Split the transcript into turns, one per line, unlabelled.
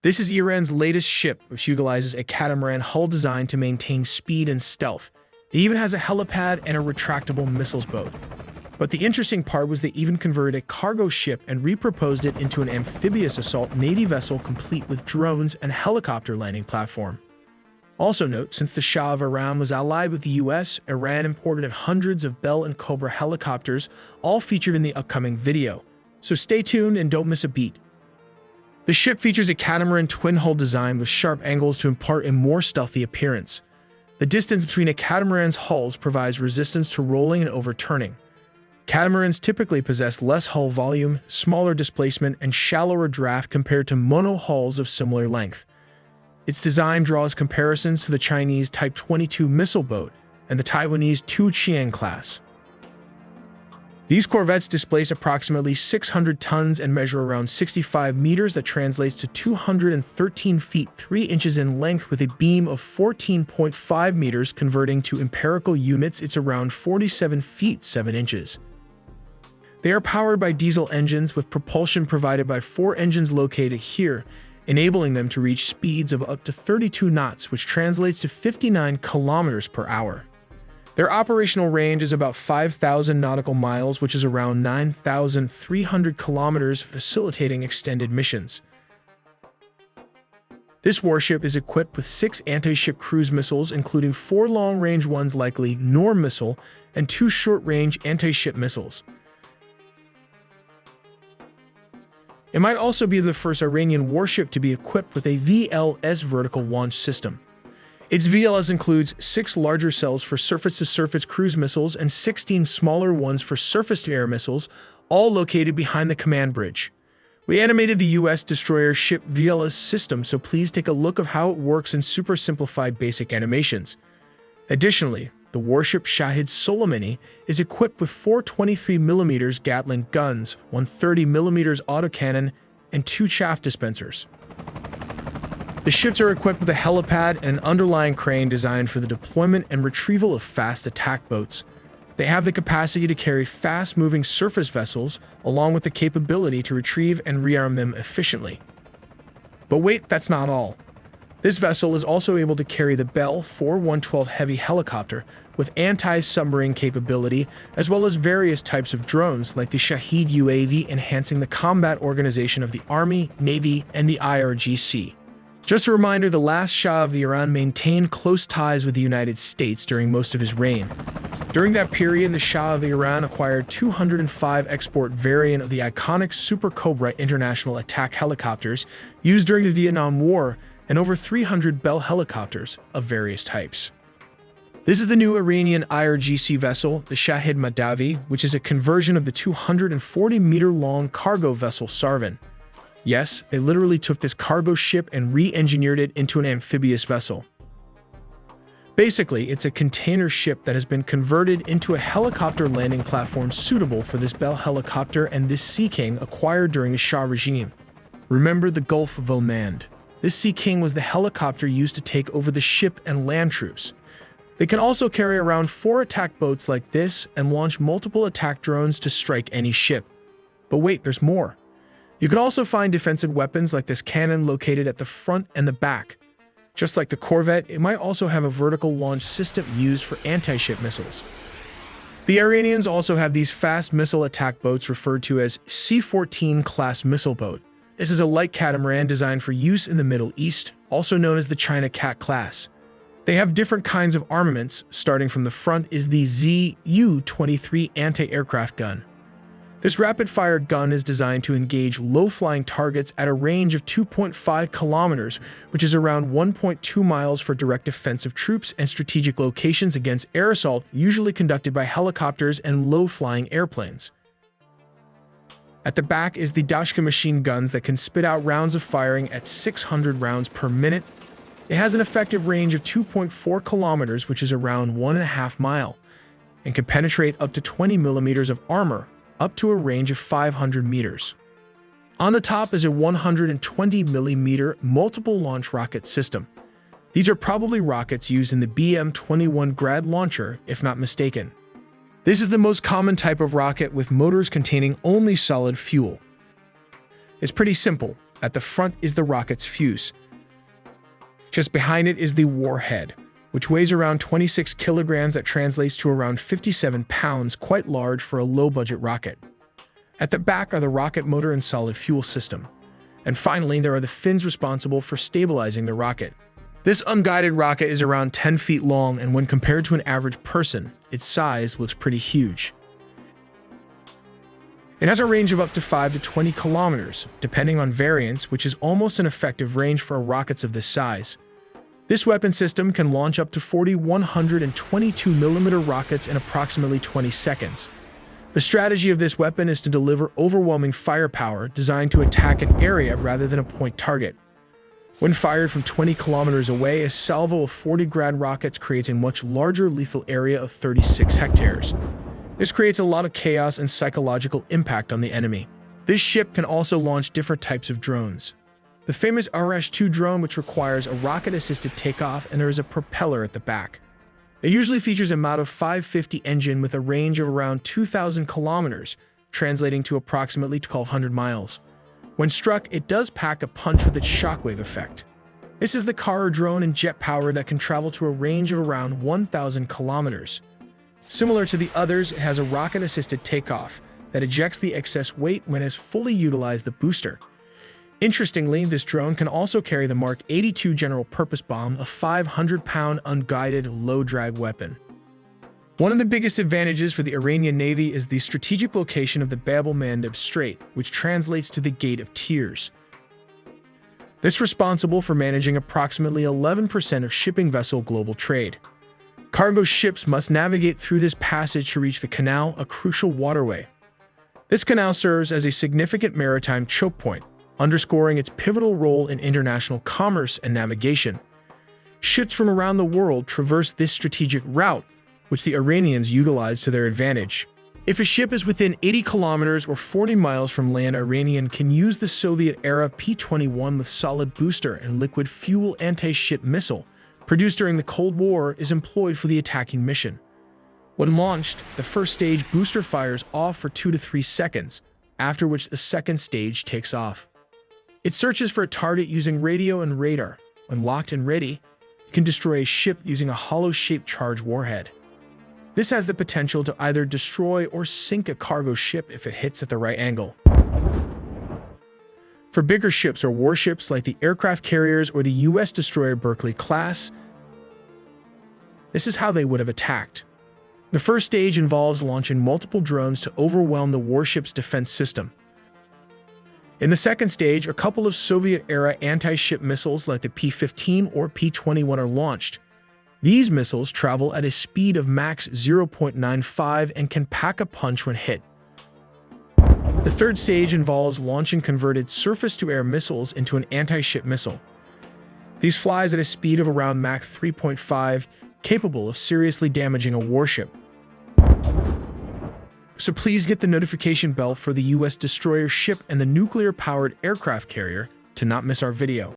This is Iran's latest ship, which utilizes a catamaran hull design to maintain speed and stealth. It even has a helipad and a retractable missiles boat. But the interesting part was they even converted a cargo ship and repurposed it into an amphibious assault Navy vessel complete with drones and helicopter landing platform. Also note, since the Shah of Iran was allied with the US, Iran imported hundreds of Bell and Cobra helicopters, all featured in the upcoming video. So stay tuned and don't miss a beat. The ship features a catamaran twin-hull design with sharp angles to impart a more stealthy appearance. The distance between a catamaran's hulls provides resistance to rolling and overturning. Catamarans typically possess less hull volume, smaller displacement, and shallower draft compared to mono-hulls of similar length. Its design draws comparisons to the Chinese Type 22 missile boat and the Taiwanese Tu Qian class. These corvettes displace approximately 600 tons and measure around 65 meters, that translates to 213 feet 3 inches in length with a beam of 14.5 meters. Converting to empirical units, it's around 47 feet 7 inches. They are powered by diesel engines with propulsion provided by 4 engines located here, enabling them to reach speeds of up to 32 knots, which translates to 59 kilometers per hour. Their operational range is about 5,000 nautical miles, which is around 9,300 kilometers, facilitating extended missions. This warship is equipped with 6 anti-ship cruise missiles, including 4 long-range ones likely Nor missile and 2 short-range anti-ship missiles. It might also be the first Iranian warship to be equipped with a VLS vertical launch system. Its VLS includes 6 larger cells for surface-to-surface cruise missiles and 16 smaller ones for surface-to-air missiles, all located behind the command bridge. We animated the US destroyer ship VLS system, so please take a look of how it works in super simplified basic animations. Additionally, the warship Shahid Soleimani is equipped with 4 23mm Gatling guns, 1 30mm autocannon, and 2 chaff dispensers. The ships are equipped with a helipad and an underlying crane designed for the deployment and retrieval of fast attack boats. They have the capacity to carry fast-moving surface vessels, along with the capability to retrieve and rearm them efficiently. But wait, that's not all. This vessel is also able to carry the Bell 4-112 heavy helicopter with anti-submarine capability, as well as various types of drones like the Shahid UAV, enhancing the combat organization of the Army, Navy, and the IRGC. Just a reminder, the last Shah of Iran maintained close ties with the United States during most of his reign. During that period, the Shah of Iran acquired 205 export variant of the iconic Super Cobra international attack helicopters used during the Vietnam War, and over 300 Bell helicopters of various types. This is the new Iranian IRGC vessel, the Shahid Madavi, which is a conversion of the 240-meter-long cargo vessel Sarvan. Yes, they literally took this cargo ship and re-engineered it into an amphibious vessel. Basically, it's a container ship that has been converted into a helicopter landing platform suitable for this Bell helicopter and this Sea King acquired during the Shah regime. Remember the Gulf of Oman. This Sea King was the helicopter used to take over the ship and land troops. They can also carry around 4 attack boats like this and launch multiple attack drones to strike any ship. But wait, there's more. You can also find defensive weapons like this cannon located at the front and the back. Just like the Corvette, it might also have a vertical launch system used for anti-ship missiles. The Iranians also have these fast missile attack boats referred to as C-14 class missile boat. This is a light catamaran designed for use in the Middle East, also known as the China Cat class. They have different kinds of armaments. Starting from the front is the ZU-23 anti-aircraft gun. This rapid-fire gun is designed to engage low-flying targets at a range of 2.5 kilometers, which is around 1.2 miles for direct offensive troops and strategic locations against air assault, usually conducted by helicopters and low-flying airplanes. At the back is the Dashka machine guns that can spit out rounds of firing at 600 rounds per minute. It has an effective range of 2.4 kilometers, which is around 1.5 miles, and can penetrate up to 20 millimeters of armor, up to a range of 500 meters. On the top is a 120mm multiple launch rocket system. These are probably rockets used in the BM-21 Grad launcher, if not mistaken. This is the most common type of rocket with motors containing only solid fuel. It's pretty simple. At the front is the rocket's fuse. Just behind it is the warhead, which weighs around 26 kilograms, that translates to around 57 pounds, quite large for a low-budget rocket. At the back are the rocket motor and solid fuel system. And finally, there are the fins responsible for stabilizing the rocket. This unguided rocket is around 10 feet long, and when compared to an average person, its size looks pretty huge. It has a range of up to 5 to 20 kilometers, depending on variants, which is almost an effective range for rockets of this size. This weapon system can launch up to 40 122mm rockets in approximately 20 seconds. The strategy of this weapon is to deliver overwhelming firepower designed to attack an area rather than a point target. When fired from 20 kilometers away, a salvo of 40-grad rockets creates a much larger lethal area of 36 hectares. This creates a lot of chaos and psychological impact on the enemy. This ship can also launch different types of drones. The famous Arash-2 drone, which requires a rocket-assisted takeoff, and there is a propeller at the back. It usually features a Mod 550 engine with a range of around 2,000 kilometers, translating to approximately 1,200 miles. When struck, it does pack a punch with its shockwave effect. This is the Kara drone and jet power that can travel to a range of around 1,000 kilometers. Similar to the others, it has a rocket-assisted takeoff that ejects the excess weight when it has fully utilized the booster. Interestingly, this drone can also carry the Mark 82 general-purpose bomb, a 500-pound unguided, low-drag weapon. One of the biggest advantages for the Iranian Navy is the strategic location of the Bab el-Mandeb Strait, which translates to the Gate of Tears. This is responsible for managing approximately 11% of shipping vessel global trade. Cargo ships must navigate through this passage to reach the canal, a crucial waterway. This canal serves as a significant maritime choke point, underscoring its pivotal role in international commerce and navigation. Ships from around the world traverse this strategic route, which the Iranians utilize to their advantage. If a ship is within 80 kilometers or 40 miles from land, Iranian can use the Soviet-era P-21 with solid booster and liquid fuel anti-ship missile, produced during the Cold War, is employed for the attacking mission. When launched, the first stage booster fires off for 2 to 3 seconds, after which the second stage takes off. It searches for a target using radio and radar. When locked and ready, it can destroy a ship using a hollow-shaped charge warhead. This has the potential to either destroy or sink a cargo ship if it hits at the right angle. For bigger ships or warships like the aircraft carriers or the U.S. destroyer Berkeley class, this is how they would have attacked. The first stage involves launching multiple drones to overwhelm the warship's defense system. In the second stage, a couple of Soviet-era anti-ship missiles like the P-15 or P-21 are launched. These missiles travel at a speed of max 0.95 and can pack a punch when hit. The third stage involves launching converted surface-to-air missiles into an anti-ship missile. These flies at a speed of around Mach 3.5, capable of seriously damaging a warship. So please get the notification bell for the U.S. destroyer ship and the nuclear-powered aircraft carrier to not miss our video.